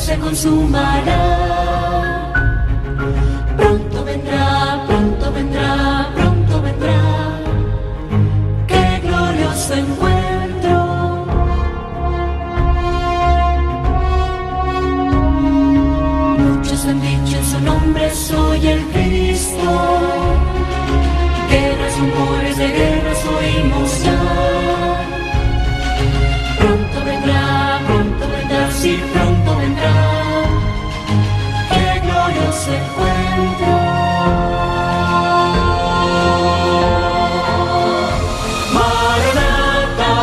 se consumará. Pronto vendrá, pronto vendrá, pronto vendrá. Qué glorioso encuentro. Muchos han dicho en su nombre soy el Cristo. Guerras, rumores de guerras oímos ya. Pronto vendrá, sí, pronto vendrá. Qué glorioso encuentro. Maranatha.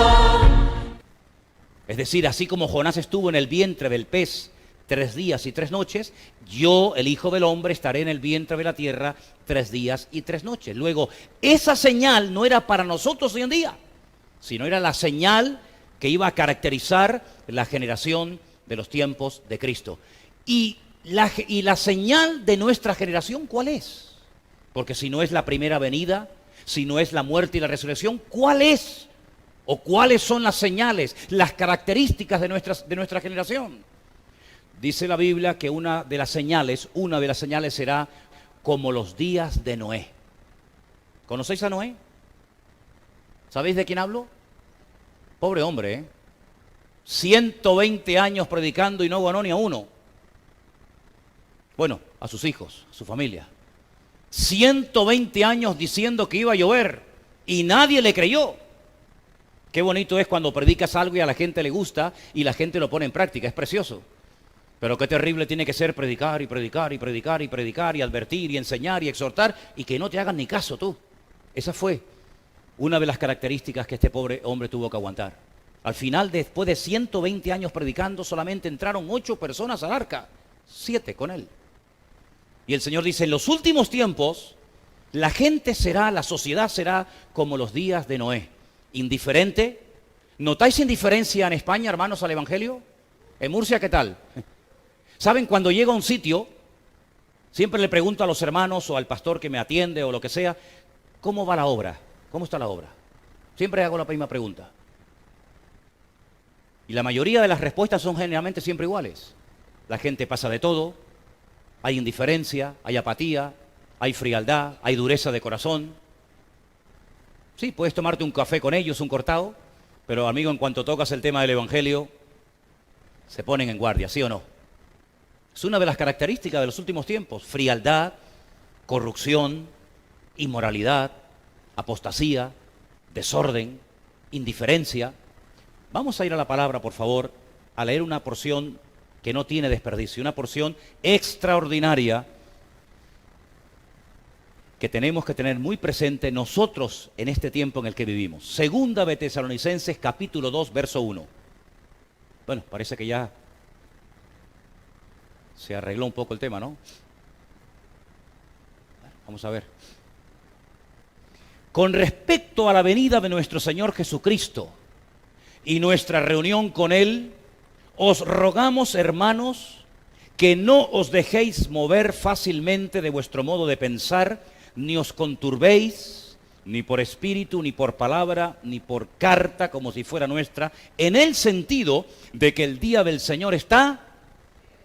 Es decir, así como Jonás estuvo en el vientre del pez 3 días y 3 noches, yo, el Hijo del Hombre, estaré en el vientre de la tierra 3 días y 3 noches. Luego, esa señal no era para nosotros hoy en día, sino era la señal que iba a caracterizar la generación de los tiempos de Cristo. Y la señal de nuestra generación, ¿cuál es? Porque si no es la primera venida, si no es la muerte y la resurrección, ¿cuál es? ¿O cuáles son las señales, las características de nuestra generación? Dice la Biblia que una de las señales será como los días de Noé. ¿Conocéis a Noé? ¿Sabéis de quién hablo? Pobre hombre, ¿eh? 120 años predicando y no ganó ni a uno. Bueno, a sus hijos, a su familia. 120 años diciendo que iba a llover y nadie le creyó. Qué bonito es cuando predicas algo y a la gente le gusta y la gente lo pone en práctica, es precioso. Pero qué terrible tiene que ser predicar y predicar y predicar y predicar y advertir y enseñar y exhortar y que no te hagan ni caso tú. Esa fue una de las características que este pobre hombre tuvo que aguantar. Al final, después de 120 años predicando, solamente entraron 8 personas al arca, 7 con él. Y el Señor dice, en los últimos tiempos, la sociedad será como los días de Noé. Indiferente. ¿Notáis indiferencia en España, hermanos, al Evangelio? ¿En Murcia qué tal? ¿Saben? Cuando llego a un sitio, siempre le pregunto a los hermanos o al pastor que me atiende o lo que sea, ¿cómo va la obra? ¿Cómo está la obra? Siempre hago la misma pregunta. Y la mayoría de las respuestas son generalmente siempre iguales. La gente pasa de todo, hay indiferencia, hay apatía, hay frialdad, hay dureza de corazón. Sí, puedes tomarte un café con ellos, un cortado, pero amigo, en cuanto tocas el tema del Evangelio, se ponen en guardia, ¿sí o no? Es una de las características de los últimos tiempos. Frialdad, corrupción, inmoralidad, apostasía, desorden, indiferencia. Vamos a ir a la palabra, por favor, a leer una porción que no tiene desperdicio, una porción extraordinaria que tenemos que tener muy presente nosotros en este tiempo en el que vivimos. Segunda de Tesalonicenses, capítulo 2, verso 1. Bueno, parece que ya se arregló un poco el tema, ¿no? Vamos a ver. Con respecto a la venida de nuestro Señor Jesucristo y nuestra reunión con Él, os rogamos, hermanos, que no os dejéis mover fácilmente de vuestro modo de pensar, ni os conturbéis, ni por espíritu, ni por palabra, ni por carta, como si fuera nuestra, en el sentido de que el día del Señor está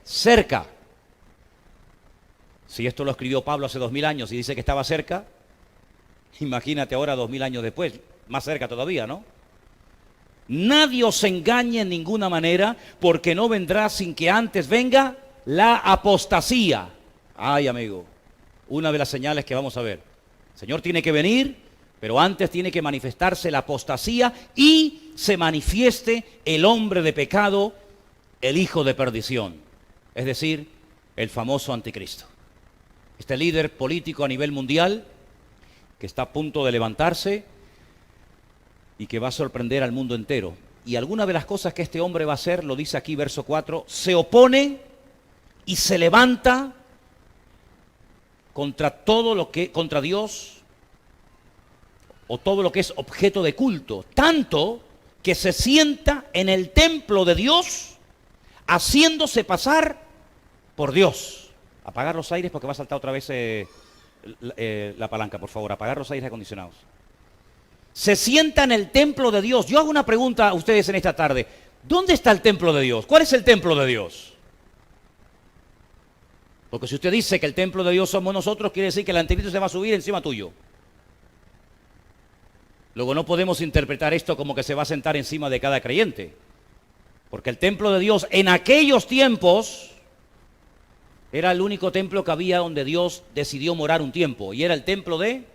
cerca. Si esto lo escribió Pablo hace 2000 años y dice que estaba cerca, imagínate ahora 2000 años después, más cerca todavía, ¿no? Nadie os engañe en ninguna manera, porque no vendrá sin que antes venga la apostasía. Ay, amigo, una de las señales que vamos a ver. El Señor tiene que venir, pero antes tiene que manifestarse la apostasía y se manifieste el hombre de pecado, el hijo de perdición, es decir, el famoso anticristo. Este líder político a nivel mundial que está a punto de levantarse y que va a sorprender al mundo entero. Y alguna de las cosas que este hombre va a hacer, lo dice aquí verso 4, se opone y se levanta contra todo lo que, contra Dios, o todo lo que es objeto de culto, tanto que se sienta en el templo de Dios, haciéndose pasar por Dios. Apagar los aires porque va a saltar otra vez la palanca, por favor, apagar los aires acondicionados. Se sienta en el templo de Dios. Yo hago una pregunta a ustedes en esta tarde. ¿Dónde está el templo de Dios? ¿Cuál es el templo de Dios? Porque si usted dice que el templo de Dios somos nosotros, quiere decir que el anticristo se va a subir encima tuyo. Luego no podemos interpretar esto como que se va a sentar encima de cada creyente. Porque el templo de Dios en aquellos tiempos era el único templo que había donde Dios decidió morar un tiempo. Y era el templo de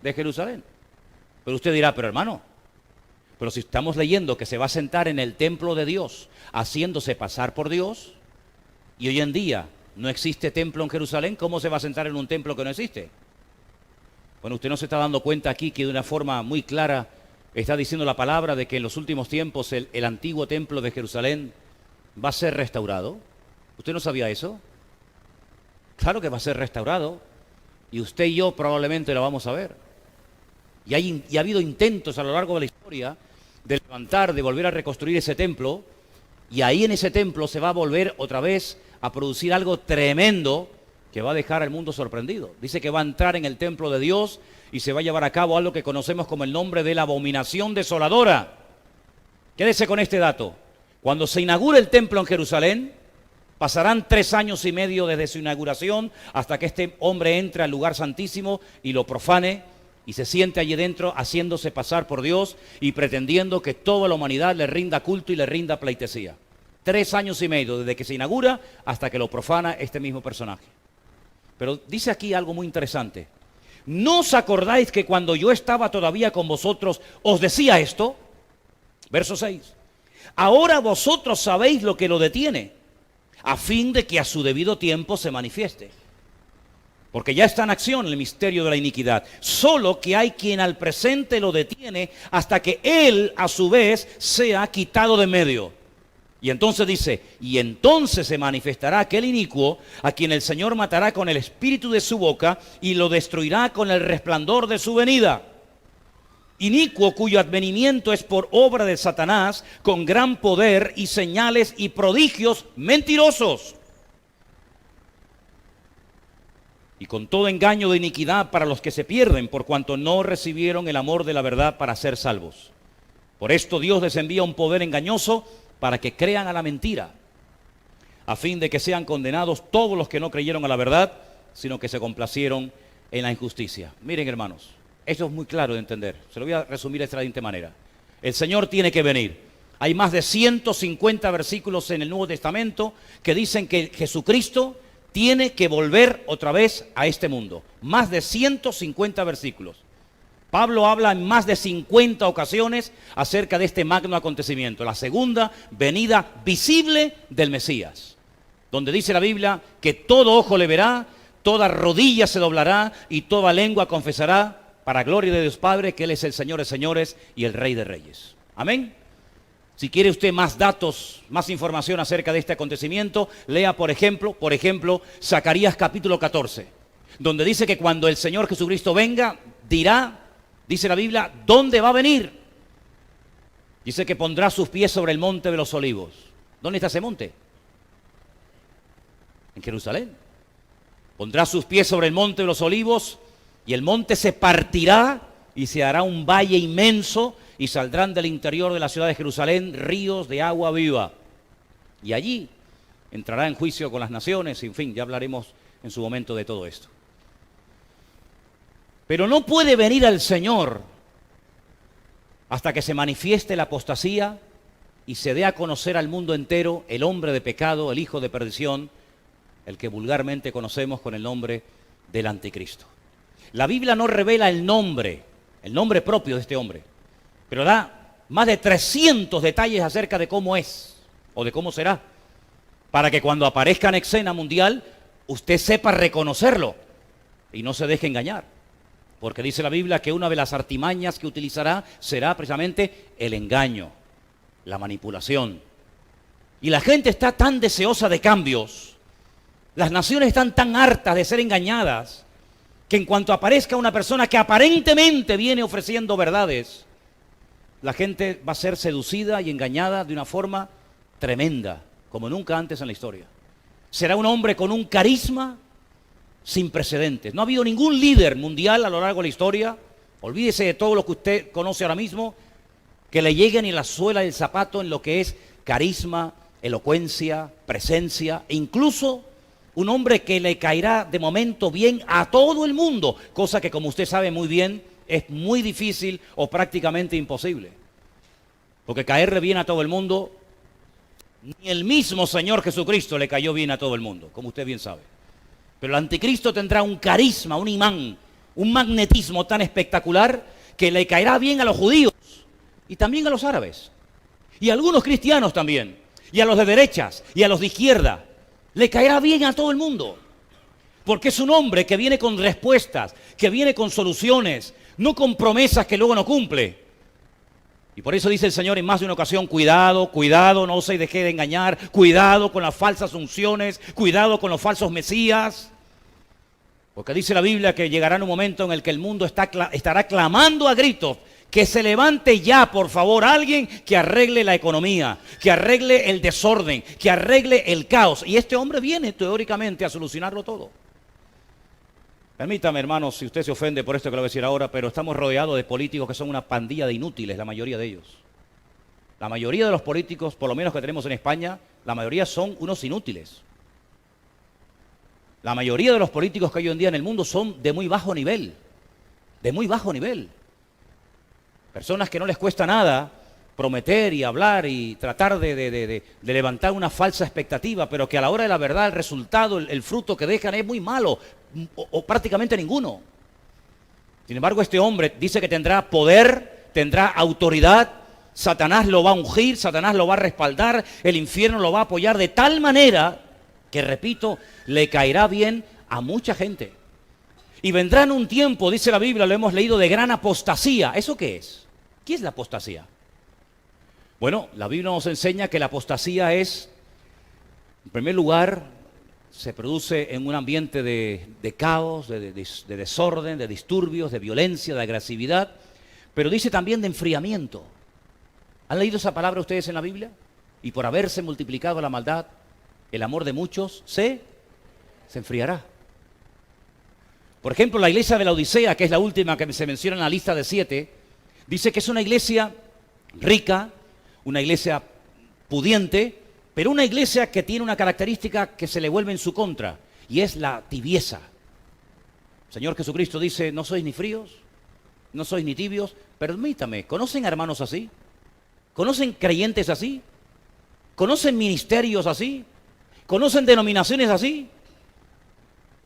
Jerusalén. Pero usted dirá, pero hermano, pero si estamos leyendo que se va a sentar en el templo de Dios, haciéndose pasar por Dios, y hoy en día no existe templo en Jerusalén, ¿cómo se va a sentar en un templo que no existe? Bueno, usted no se está dando cuenta aquí que de una forma muy clara está diciendo la palabra de que en los últimos tiempos el antiguo templo de Jerusalén va a ser restaurado. ¿Usted no sabía eso? Claro que va a ser restaurado, y usted y yo probablemente lo vamos a ver. Y ha habido intentos a lo largo de la historia de levantar, de volver a reconstruir ese templo, y ahí en ese templo se va a volver otra vez a producir algo tremendo que va a dejar al mundo sorprendido. Dice que va a entrar en el templo de Dios y se va a llevar a cabo algo que conocemos como el nombre de la abominación desoladora. Quédese con este dato. Cuando se inaugure el templo en Jerusalén, pasarán 3 años y medio desde su inauguración hasta que este hombre entre al lugar santísimo y lo profane y se siente allí dentro haciéndose pasar por Dios y pretendiendo que toda la humanidad le rinda culto y le rinda pleitesía. 3 años y medio desde que se inaugura hasta que lo profana este mismo personaje. Pero dice aquí algo muy interesante. ¿No os acordáis que cuando yo estaba todavía con vosotros os decía esto? Verso 6. Ahora vosotros sabéis lo que lo detiene, a fin de que a su debido tiempo se manifieste. Porque ya está en acción el misterio de la iniquidad. Solo que hay quien al presente lo detiene hasta que él a su vez sea quitado de medio. Y entonces dice, y entonces se manifestará aquel inicuo a quien el Señor matará con el espíritu de su boca y lo destruirá con el resplandor de su venida. Inicuo cuyo advenimiento es por obra de Satanás, con gran poder y señales y prodigios mentirosos. Y con todo engaño de iniquidad para los que se pierden, por cuanto no recibieron el amor de la verdad para ser salvos. Por esto Dios les envía un poder engañoso para que crean a la mentira, a fin de que sean condenados todos los que no creyeron a la verdad, sino que se complacieron en la injusticia. Miren, hermanos, esto es muy claro de entender. Se lo voy a resumir de esta siguiente manera. El Señor tiene que venir. Hay más de 150 versículos en el Nuevo Testamento que dicen que Jesucristo tiene que volver otra vez a este mundo. Más de 150 versículos. Pablo habla en más de 50 ocasiones acerca de este magno acontecimiento, la segunda venida visible del Mesías, donde dice la Biblia que todo ojo le verá, toda rodilla se doblará y toda lengua confesará, para gloria de Dios Padre, que Él es el Señor de señores y el Rey de reyes. Amén. Si quiere usted más datos, más información acerca de este acontecimiento, lea por ejemplo, Zacarías capítulo 14, donde dice que cuando el Señor Jesucristo venga, dirá, dice la Biblia, ¿dónde va a venir? Dice que pondrá sus pies sobre el monte de los olivos. ¿Dónde está ese monte? En Jerusalén. Pondrá sus pies sobre el monte de los olivos y el monte se partirá y se hará un valle inmenso y saldrán del interior de la ciudad de Jerusalén ríos de agua viva. Y allí entrará en juicio con las naciones, en fin, ya hablaremos en su momento de todo esto. Pero no puede venir al Señor hasta que se manifieste la apostasía y se dé a conocer al mundo entero el hombre de pecado, el hijo de perdición, el que vulgarmente conocemos con el nombre del anticristo. La Biblia no revela el nombre propio de este hombre, pero da más de 300 detalles acerca de cómo es o de cómo será, para que cuando aparezca en escena mundial usted sepa reconocerlo y no se deje engañar. Porque dice la Biblia que una de las artimañas que utilizará será precisamente el engaño, la manipulación. Y la gente está tan deseosa de cambios, las naciones están tan hartas de ser engañadas, que en cuanto aparezca una persona que aparentemente viene ofreciendo verdades, la gente va a ser seducida y engañada de una forma tremenda, como nunca antes en la historia. Será un hombre con un carisma sin precedentes. No ha habido ningún líder mundial a lo largo de la historia, olvídese de todo lo que usted conoce ahora mismo, que le llegue ni la suela del zapato en lo que es carisma, elocuencia, presencia, e incluso Un hombre que le caerá de momento bien a todo el mundo, cosa que como usted sabe muy bien es muy difícil o prácticamente imposible. Porque caerle bien a todo el mundo, ni el mismo Señor Jesucristo le cayó bien a todo el mundo, como usted bien sabe. Pero el anticristo tendrá un carisma, un imán, un magnetismo tan espectacular que le caerá bien a los judíos y también a los árabes. Y a algunos cristianos también, y a los de derechas, y a los de izquierda. Le caerá bien a todo el mundo. Porque es un hombre que viene con respuestas, que viene con soluciones, no con promesas que luego no cumple. Y por eso dice el Señor en más de una ocasión, cuidado, cuidado, no se deje de engañar, cuidado con las falsas unciones, cuidado con los falsos mesías. Porque dice la Biblia que llegará un momento en el que el mundo estará clamando a gritos, que se levante ya, por favor, alguien que arregle la economía, que arregle el desorden, que arregle el caos. Y este hombre viene teóricamente a solucionarlo todo. Permítame, hermanos, si usted se ofende por esto que lo voy a decir ahora, pero estamos rodeados de políticos que son una pandilla de inútiles, la mayoría de ellos. La mayoría de los políticos, por lo menos que tenemos en España, la mayoría son unos inútiles. La mayoría de los políticos que hay hoy en día en el mundo son de muy bajo nivel, de muy bajo nivel. Personas que no les cuesta nada prometer y hablar y tratar de levantar una falsa expectativa, pero que a la hora de la verdad el resultado, el fruto que dejan es muy malo o prácticamente ninguno. Sin embargo, este hombre dice que tendrá poder, tendrá autoridad, Satanás lo va a ungir, Satanás lo va a respaldar, el infierno lo va a apoyar de tal manera que, repito, le caerá bien a mucha gente. Y vendrá en un tiempo, dice la Biblia, lo hemos leído, de gran apostasía. ¿Eso qué es? ¿Qué es la apostasía? Bueno, la Biblia nos enseña que la apostasía es, en primer lugar, se produce en un ambiente de caos, de desorden, de disturbios, de violencia, de agresividad, pero dice también de enfriamiento. ¿Han leído esa palabra ustedes en la Biblia? Y por haberse multiplicado la maldad, el amor de muchos se enfriará. Por ejemplo, la iglesia de la Odisea, que es la última que se menciona en la lista de 7, dice que es una iglesia rica, una iglesia pudiente, pero una iglesia que tiene una característica que se le vuelve en su contra, y es la tibieza. El Señor Jesucristo dice, no sois ni fríos, no sois ni tibios. Permítame, ¿conocen hermanos así? ¿Conocen creyentes así? ¿Conocen ministerios así? ¿Conocen denominaciones así?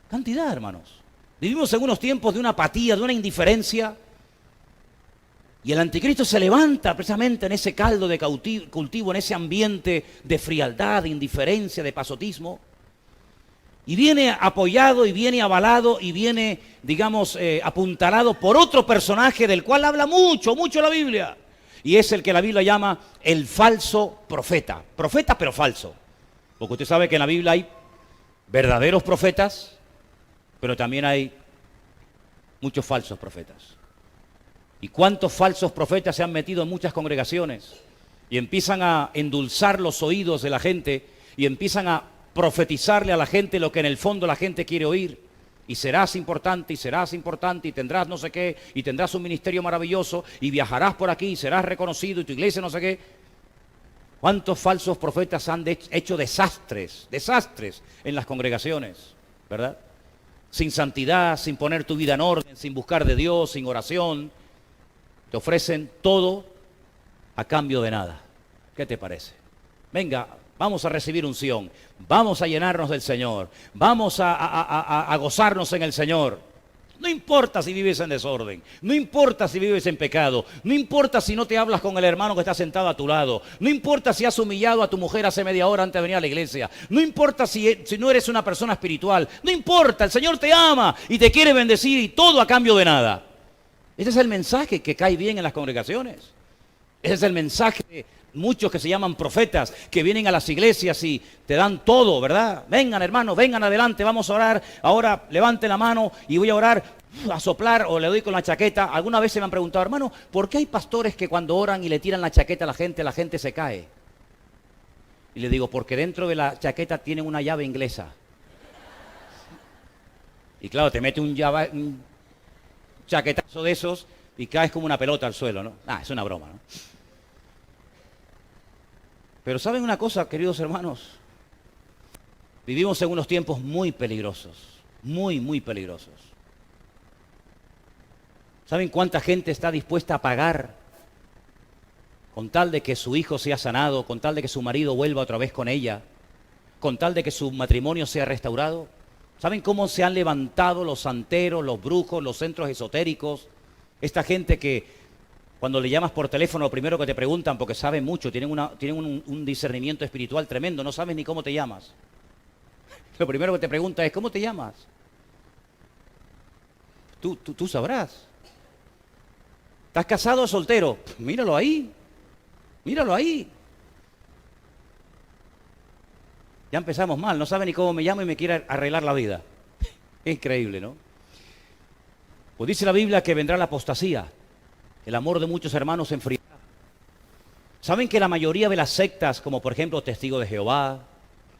Cantidad, hermanos. Vivimos en unos tiempos de una apatía, de una indiferencia. Y el anticristo se levanta precisamente en ese caldo de cultivo, en ese ambiente de frialdad, de indiferencia, de pasotismo. Y viene apoyado y viene avalado y viene, digamos, apuntalado por otro personaje del cual habla mucho, mucho la Biblia. Y es el que la Biblia llama el falso profeta. Profeta pero falso. Porque usted sabe que en la Biblia hay verdaderos profetas, pero también hay muchos falsos profetas. ¿Y cuántos falsos profetas se han metido en muchas congregaciones? Y empiezan a endulzar los oídos de la gente y empiezan a profetizarle a la gente lo que en el fondo la gente quiere oír. Y serás importante, y tendrás no sé qué, y tendrás un ministerio maravilloso, y viajarás por aquí, y serás reconocido, y tu iglesia no sé qué. ¿Cuántos falsos profetas han hecho desastres en las congregaciones, verdad? Sin santidad, sin poner tu vida en orden, sin buscar de Dios, sin oración. Te ofrecen todo a cambio de nada. ¿Qué te parece? Venga, vamos a recibir unción, vamos a llenarnos del Señor, vamos a gozarnos en el Señor. No importa si vives en desorden, no importa si vives en pecado, no importa si no te hablas con el hermano que está sentado a tu lado, no importa si has humillado a tu mujer hace media hora antes de venir a la iglesia, no importa si no eres una persona espiritual, no importa, el Señor te ama y te quiere bendecir y todo a cambio de nada. Ese es el mensaje que cae bien en las congregaciones. Ese es el mensaje de muchos que se llaman profetas, que vienen a las iglesias y te dan todo, ¿verdad? Vengan, hermanos, vengan adelante, vamos a orar. Ahora levante la mano y voy a orar, a soplar o le doy con la chaqueta. Alguna vez se me han preguntado, hermano, ¿por qué hay pastores que cuando oran y le tiran la chaqueta a la gente se cae? Y le digo, porque dentro de la chaqueta tienen una llave inglesa. Y claro, te mete un chaquetazo de esos y caes como una pelota al suelo, ¿no? Es una broma, ¿no? Pero ¿saben una cosa, queridos hermanos? Vivimos en unos tiempos muy peligrosos, muy peligrosos. ¿Saben cuánta gente está dispuesta a pagar con tal de que su hijo sea sanado, con tal de que su marido vuelva otra vez con ella, con tal de que su matrimonio sea restaurado? ¿Saben cómo se han levantado los santeros, los brujos, los centros esotéricos? Esta gente que cuando le llamas por teléfono lo primero que te preguntan, porque saben mucho, tienen un discernimiento espiritual tremendo, no sabes ni cómo te llamas. Lo primero que te pregunta es, ¿cómo te llamas? Tú sabrás. ¿Estás casado o soltero? Míralo ahí. Míralo ahí. Ya empezamos mal, no sabe ni cómo me llamo y me quiere arreglar la vida. Es increíble, ¿no? Pues dice la Biblia que vendrá la apostasía. El amor de muchos hermanos se enfriará. ¿Saben que la mayoría de las sectas, como por ejemplo Testigos de Jehová,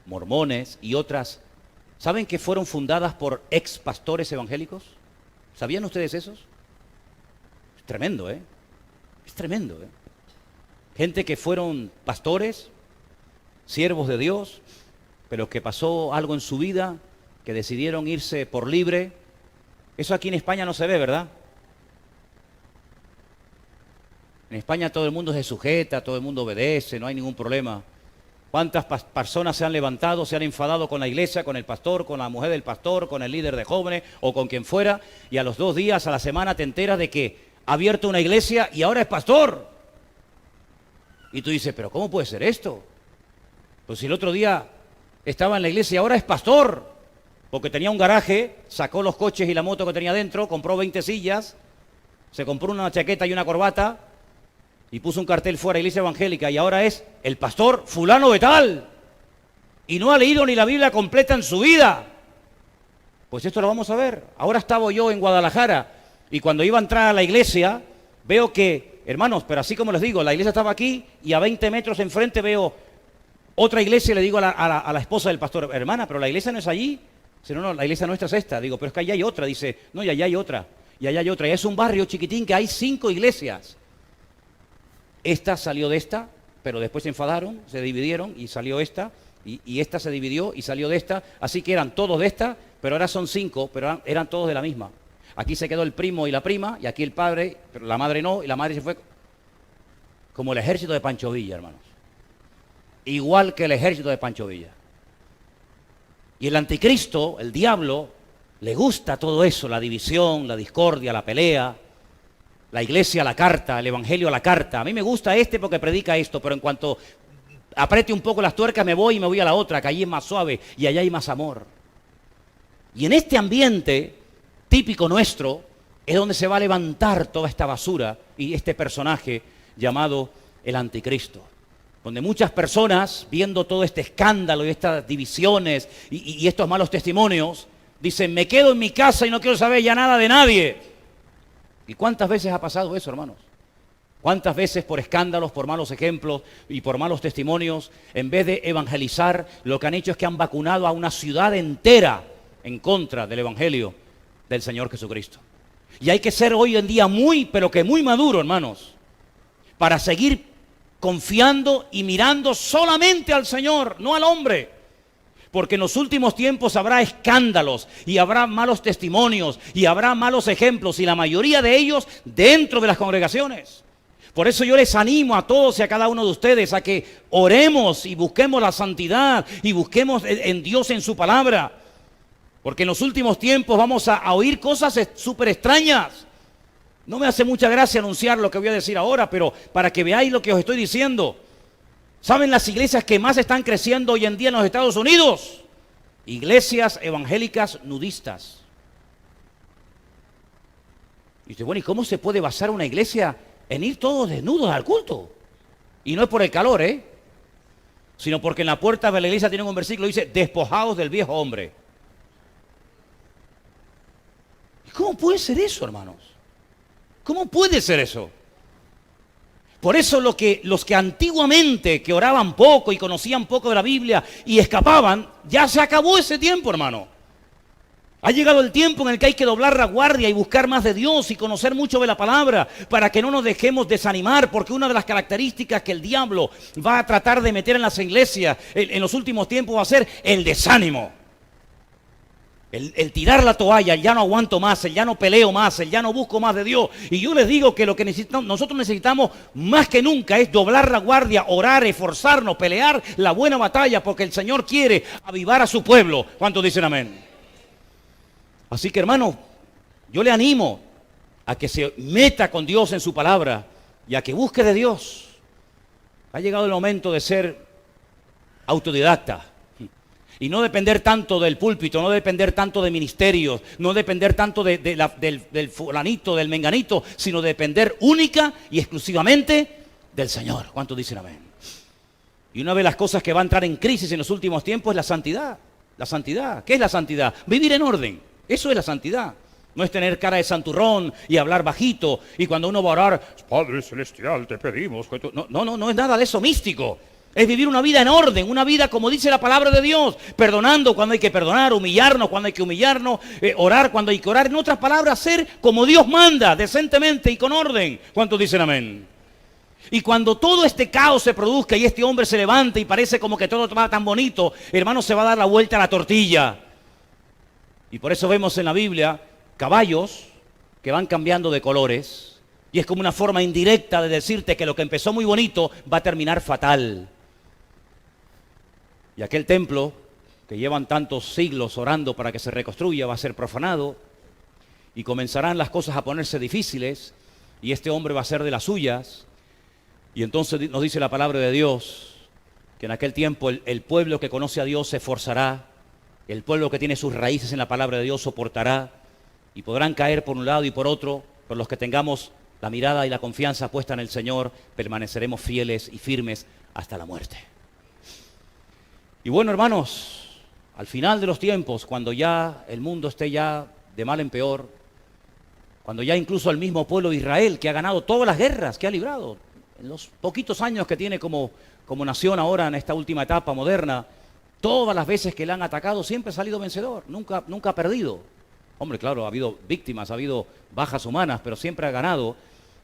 Mormones y otras, ¿saben que fueron fundadas por ex pastores evangélicos? ¿Sabían ustedes esos? Es tremendo, ¿eh? Es tremendo, ¿eh? Gente que fueron pastores, siervos de Dios, pero que pasó algo en su vida, que decidieron irse por libre. Eso aquí en España no se ve, ¿verdad? En España todo el mundo se sujeta, todo el mundo obedece, no hay ningún problema. ¿Cuántas personas se han levantado, se han enfadado con la iglesia, con el pastor, con la mujer del pastor, con el líder de jóvenes o con quien fuera? Y a los 2 días, a la semana te enteras de que ha abierto una iglesia y ahora es pastor. Y tú dices, ¿pero cómo puede ser esto? Pues si el otro día estaba en la iglesia y ahora es pastor. Porque tenía un garaje, sacó los coches y la moto que tenía dentro, compró 20 sillas, se compró una chaqueta y una corbata y puso un cartel fuera, Iglesia Evangélica, y ahora es el pastor fulano de tal. Y no ha leído ni la Biblia completa en su vida. Pues esto lo vamos a ver. Ahora estaba yo en Guadalajara y cuando iba a entrar a la iglesia, veo que, hermanos, pero así como les digo, la iglesia estaba aquí y a 20 metros enfrente veo otra iglesia y le digo a la esposa del pastor, hermana, pero la iglesia no es allí. Dice, no, la iglesia nuestra es esta. Digo, pero es que allá hay otra. Dice, no, y allá hay otra. Y allá hay otra. Y es un barrio chiquitín que hay 5 iglesias. Esta salió de esta, pero después se enfadaron, se dividieron y salió esta. Y esta se dividió y salió de esta. Así que eran todos de esta, pero ahora son 5, pero eran todos de la misma. Aquí se quedó el primo y la prima, y aquí el padre, pero la madre no, y la madre se fue como el ejército de Pancho Villa, hermanos. Igual que el ejército de Pancho Villa. Y el anticristo, el diablo, le gusta todo eso, la división, la discordia, la pelea, la iglesia a la carta, el evangelio a la carta. A mí me gusta porque predica esto, pero en cuanto apriete un poco las tuercas me voy a la otra, que allí es más suave y allá hay más amor. Y en este ambiente típico nuestro es donde se va a levantar toda esta basura y este personaje llamado el anticristo. Donde muchas personas, viendo todo este escándalo y estas divisiones y estos malos testimonios, dicen, me quedo en mi casa y no quiero saber ya nada de nadie. ¿Y cuántas veces ha pasado eso, hermanos? ¿Cuántas veces por escándalos, por malos ejemplos y por malos testimonios, en vez de evangelizar, lo que han hecho es que han vacunado a una ciudad entera en contra del evangelio del Señor Jesucristo? Y hay que ser hoy en día pero que muy maduro, hermanos, para seguir confiando y mirando solamente al Señor, no al hombre. Porque en los últimos tiempos habrá escándalos y habrá malos testimonios y habrá malos ejemplos y la mayoría de ellos dentro de las congregaciones. Por eso yo les animo a todos y a cada uno de ustedes a que oremos y busquemos la santidad y busquemos en Dios, en su palabra. Porque en los últimos tiempos vamos a oír cosas súper extrañas. No me hace mucha gracia anunciar lo que voy a decir ahora, pero para que veáis lo que os estoy diciendo. ¿Saben las iglesias que más están creciendo hoy en día en los Estados Unidos? Iglesias evangélicas nudistas. Y dice, bueno, ¿y cómo se puede basar una iglesia en ir todos desnudos al culto? Y no es por el calor, sino porque en la puerta de la iglesia tienen un versículo que dice, despojados del viejo hombre. ¿Y cómo puede ser eso, hermanos? ¿Cómo puede ser eso? Por eso los que antiguamente, que oraban poco y conocían poco de la Biblia y escapaban, ya se acabó ese tiempo, hermano. Ha llegado el tiempo en el que hay que doblar la guardia y buscar más de Dios y conocer mucho de la palabra para que no nos dejemos desanimar, porque una de las características que el diablo va a tratar de meter en las iglesias en los últimos tiempos va a ser el desánimo. El tirar la toalla, el ya no aguanto más, el ya no peleo más, el ya no busco más de Dios. Y yo les digo que lo que nosotros necesitamos más que nunca es doblar la guardia, orar, esforzarnos, pelear la buena batalla, porque el Señor quiere avivar a su pueblo. ¿Cuántos dicen amén? Así que, hermano, yo le animo a que se meta con Dios en su palabra y a que busque de Dios. Ha llegado el momento de ser autodidacta y no depender tanto del púlpito, no depender tanto de ministerios, no depender tanto del fulanito, del menganito, sino depender única y exclusivamente del Señor. ¿Cuántos dicen amén? Y una de las cosas que va a entrar en crisis en los últimos tiempos es la santidad. La santidad. ¿Qué es la santidad? Vivir en orden. Eso es la santidad. No es tener cara de santurrón y hablar bajito. Y cuando uno va a orar, Padre Celestial, te pedimos. Que tú... No es nada de eso místico. Es vivir una vida en orden, una vida como dice la palabra de Dios, perdonando cuando hay que perdonar, humillarnos cuando hay que humillarnos, orar cuando hay que orar. En otras palabras, ser como Dios manda, decentemente y con orden. ¿Cuántos dicen amén? Y cuando todo este caos se produzca y este hombre se levante y parece como que todo va tan bonito, hermano, se va a dar la vuelta a la tortilla. Y por eso vemos en la Biblia caballos que van cambiando de colores. Y es como una forma indirecta de decirte que lo que empezó muy bonito va a terminar fatal. Y aquel templo que llevan tantos siglos orando para que se reconstruya va a ser profanado. Y comenzarán las cosas a ponerse difíciles. Y este hombre va a ser de las suyas. Y entonces nos dice la palabra de Dios que en aquel tiempo el pueblo que conoce a Dios se esforzará. El pueblo que tiene sus raíces en la palabra de Dios soportará y podrán caer por un lado y por otro, pero los que tengamos la mirada y la confianza puesta en el Señor, permaneceremos fieles y firmes hasta la muerte. Y bueno, hermanos, al final de los tiempos, cuando ya el mundo esté ya de mal en peor, cuando ya incluso el mismo pueblo de Israel, que ha ganado todas las guerras que ha librado, en los poquitos años que tiene como nación ahora en esta última etapa moderna, todas las veces que le han atacado siempre ha salido vencedor, nunca ha perdido. Hombre, claro, ha habido víctimas, ha habido bajas humanas, pero siempre ha ganado.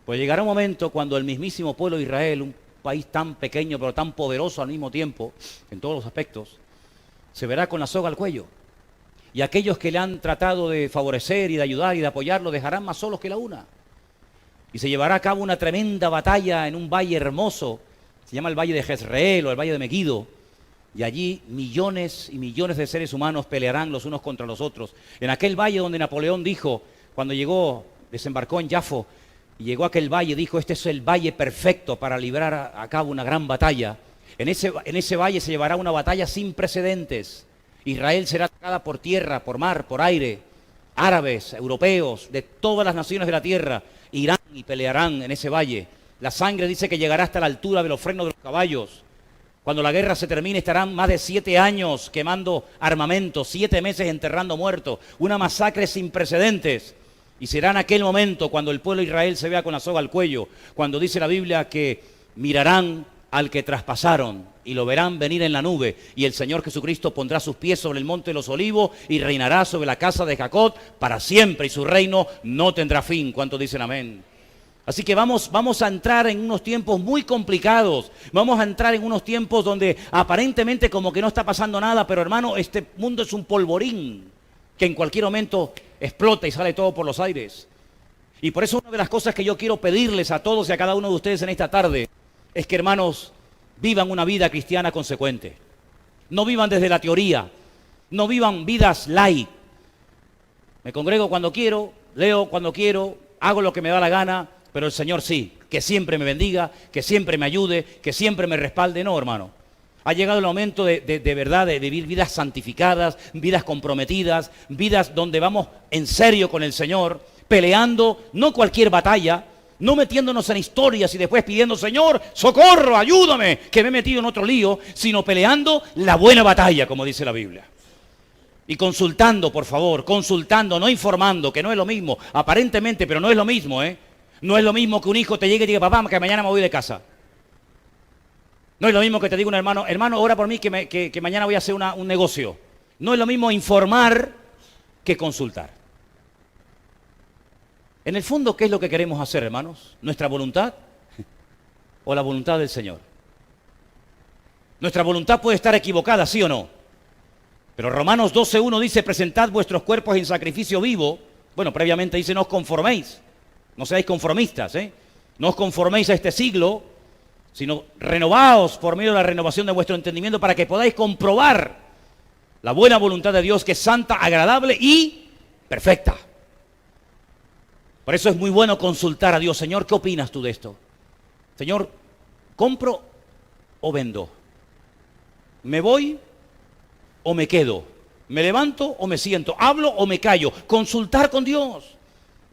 Pues llegará un momento cuando el mismísimo pueblo de Israel, un país tan pequeño pero tan poderoso al mismo tiempo, en todos los aspectos, se verá con la soga al cuello. Y aquellos que le han tratado de favorecer y de ayudar y de apoyar, lo dejarán más solos que la una. Y se llevará a cabo una tremenda batalla en un valle hermoso, se llama el Valle de Jezreel o el Valle de Megido. Y allí millones y millones de seres humanos pelearán los unos contra los otros. En aquel valle donde Napoleón dijo, cuando llegó, desembarcó en Jafo, y llegó a aquel valle, dijo, este es el valle perfecto para librar a cabo una gran batalla. En ese valle se llevará una batalla sin precedentes. Israel será atacada por tierra, por mar, por aire. Árabes, europeos, de todas las naciones de la tierra, irán y pelearán en ese valle. La sangre dice que llegará hasta la altura de los frenos de los caballos. Cuando la guerra se termine estarán más de 7 años quemando armamento, 7 meses enterrando muertos, una masacre sin precedentes. Y será en aquel momento cuando el pueblo de Israel se vea con la soga al cuello, cuando dice la Biblia que mirarán al que traspasaron y lo verán venir en la nube. Y el Señor Jesucristo pondrá sus pies sobre el monte de los olivos y reinará sobre la casa de Jacob para siempre y su reino no tendrá fin. ¿Cuántos dicen amén? Así que vamos a entrar en unos tiempos muy complicados, vamos a entrar en unos tiempos donde aparentemente como que no está pasando nada, pero hermano, este mundo es un polvorín que en cualquier momento explota y sale todo por los aires. Y por eso una de las cosas que yo quiero pedirles a todos y a cada uno de ustedes en esta tarde es que, hermanos, vivan una vida cristiana consecuente. No vivan desde la teoría, no vivan vidas light. Me congrego cuando quiero, leo cuando quiero, hago lo que me da la gana, pero el Señor sí, que siempre me bendiga, que siempre me ayude, que siempre me respalde. No, hermano. Ha llegado el momento de verdad de vivir vidas santificadas, vidas comprometidas, vidas donde vamos en serio con el Señor, peleando no cualquier batalla, no metiéndonos en historias y después pidiendo, Señor, socorro, ayúdame, que me he metido en otro lío, sino peleando la buena batalla, como dice la Biblia. Y consultando, por favor, consultando, no informando, que no es lo mismo, aparentemente, pero no es lo mismo, ¿eh? No es lo mismo que un hijo te llegue y diga, papá, que mañana me voy de casa. No es lo mismo que te diga un hermano, ora por mí que mañana voy a hacer un negocio. No es lo mismo informar que consultar. En el fondo, ¿qué es lo que queremos hacer, hermanos? ¿Nuestra voluntad o la voluntad del Señor? Nuestra voluntad puede estar equivocada, ¿sí o no? Pero Romanos 12:1 dice, presentad vuestros cuerpos en sacrificio vivo. Bueno, previamente dice, no os conforméis, no seáis conformistas, no os conforméis a este siglo, sino renovaos por medio de la renovación de vuestro entendimiento para que podáis comprobar la buena voluntad de Dios, que es santa, agradable y perfecta. Por eso es muy bueno consultar a Dios. Señor, ¿qué opinas tú de esto? Señor, ¿compro o vendo? ¿Me voy o me quedo? ¿Me levanto o me siento? ¿Hablo o me callo? Consultar con Dios.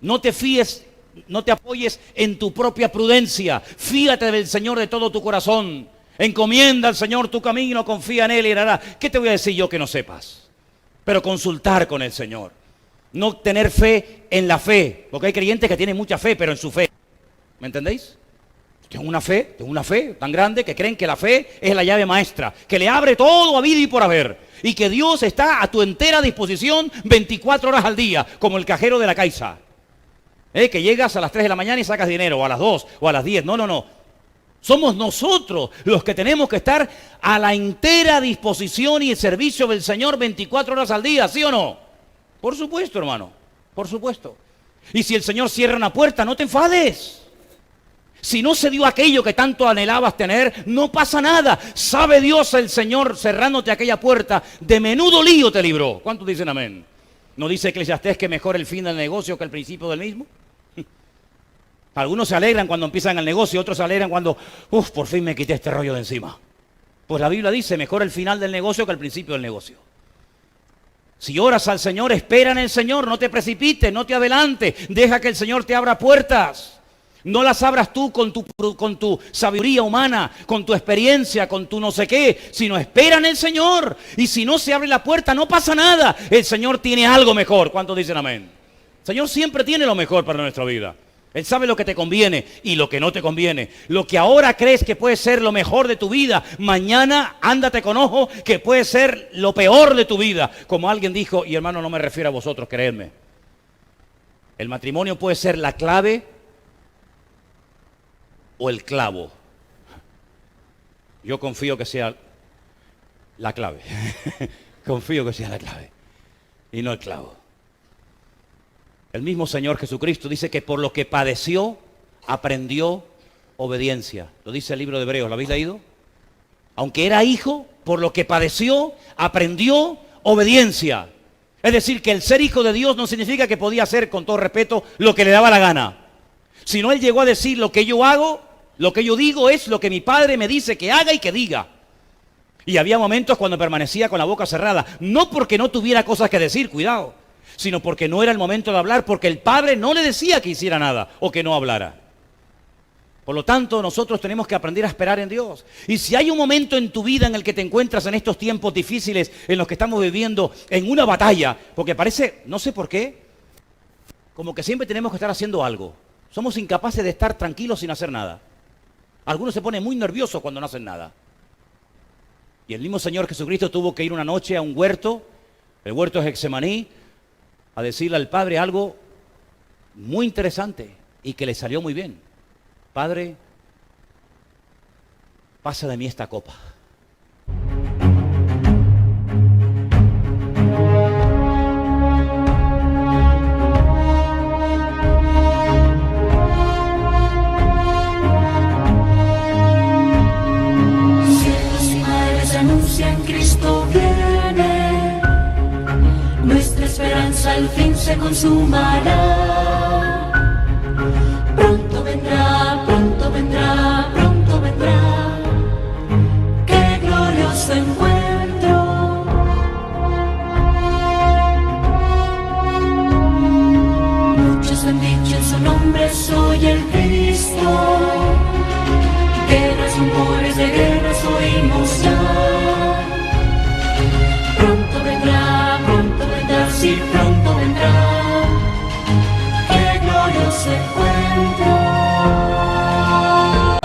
No te fíes, no te apoyes en tu propia prudencia. Fíate del Señor de todo tu corazón. Encomienda al Señor tu camino, confía en Él y Él hará. ¿Qué te voy a decir yo que no sepas? Pero consultar con el Señor. No tener fe en la fe, porque hay creyentes que tienen mucha fe, pero en su fe. ¿Me entendéis? Tengo una fe tan grande que creen que la fe es la llave maestra, que le abre todo a vida y por haber, y que Dios está a tu entera disposición 24 horas al día, como el cajero de la Caixa. Que llegas a las 3 de la mañana y sacas dinero, o a las 2, o a las 10. No. Somos nosotros los que tenemos que estar a la entera disposición y el servicio del Señor 24 horas al día, ¿sí o no? Por supuesto, hermano, por supuesto. Y si el Señor cierra una puerta, no te enfades. Si no se dio aquello que tanto anhelabas tener, no pasa nada. Sabe Dios, el Señor, cerrándote aquella puerta, de menudo lío te libró. ¿Cuántos dicen amén? ¿No dice Eclesiastés que mejor el fin del negocio que el principio del mismo? Algunos se alegran cuando empiezan el negocio, otros se alegran cuando, por fin me quité este rollo de encima. Pues la Biblia dice, mejor el final del negocio que el principio del negocio. Si oras al Señor, espera en el Señor, no te precipites, no te adelantes, deja que el Señor te abra puertas. No las abras tú con tu sabiduría humana, con tu experiencia, con tu no sé qué, sino espera en el Señor. Y si no se abre la puerta, no pasa nada. El Señor tiene algo mejor. ¿Cuántos dicen amén? El Señor siempre tiene lo mejor para nuestra vida. Él sabe lo que te conviene y lo que no te conviene. Lo que ahora crees que puede ser lo mejor de tu vida, mañana ándate con ojo que puede ser lo peor de tu vida. Como alguien dijo, y hermano, no me refiero a vosotros, creedme. El matrimonio puede ser la clave o el clavo. Yo confío que sea la clave. Confío que sea la clave y no el clavo. El mismo Señor Jesucristo dice que por lo que padeció, aprendió obediencia. Lo dice el libro de Hebreos, ¿lo habéis leído? Aunque era hijo, por lo que padeció, aprendió obediencia. Es decir, que el ser hijo de Dios no significa que podía hacer, con todo respeto, lo que le daba la gana. Sino Él llegó a decir, lo que yo hago, lo que yo digo es lo que mi Padre me dice que haga y que diga. Y había momentos cuando permanecía con la boca cerrada. No porque no tuviera cosas que decir, cuidado, sino porque no era el momento de hablar, porque el Padre no le decía que hiciera nada o que no hablara. Por lo tanto, nosotros tenemos que aprender a esperar en Dios. Y si hay un momento en tu vida en el que te encuentras en estos tiempos difíciles, en los que estamos viviendo en una batalla, porque parece, no sé por qué, como que siempre tenemos que estar haciendo algo. Somos incapaces de estar tranquilos sin hacer nada. Algunos se ponen muy nerviosos cuando no hacen nada. Y el mismo Señor Jesucristo tuvo que ir una noche a un huerto, el huerto de Getsemaní, a decirle al Padre algo muy interesante y que le salió muy bien. Padre, pasa de mí esta copa. Cielos y mares anuncian Cristo viene, nuestra esperanza al fin se consumará.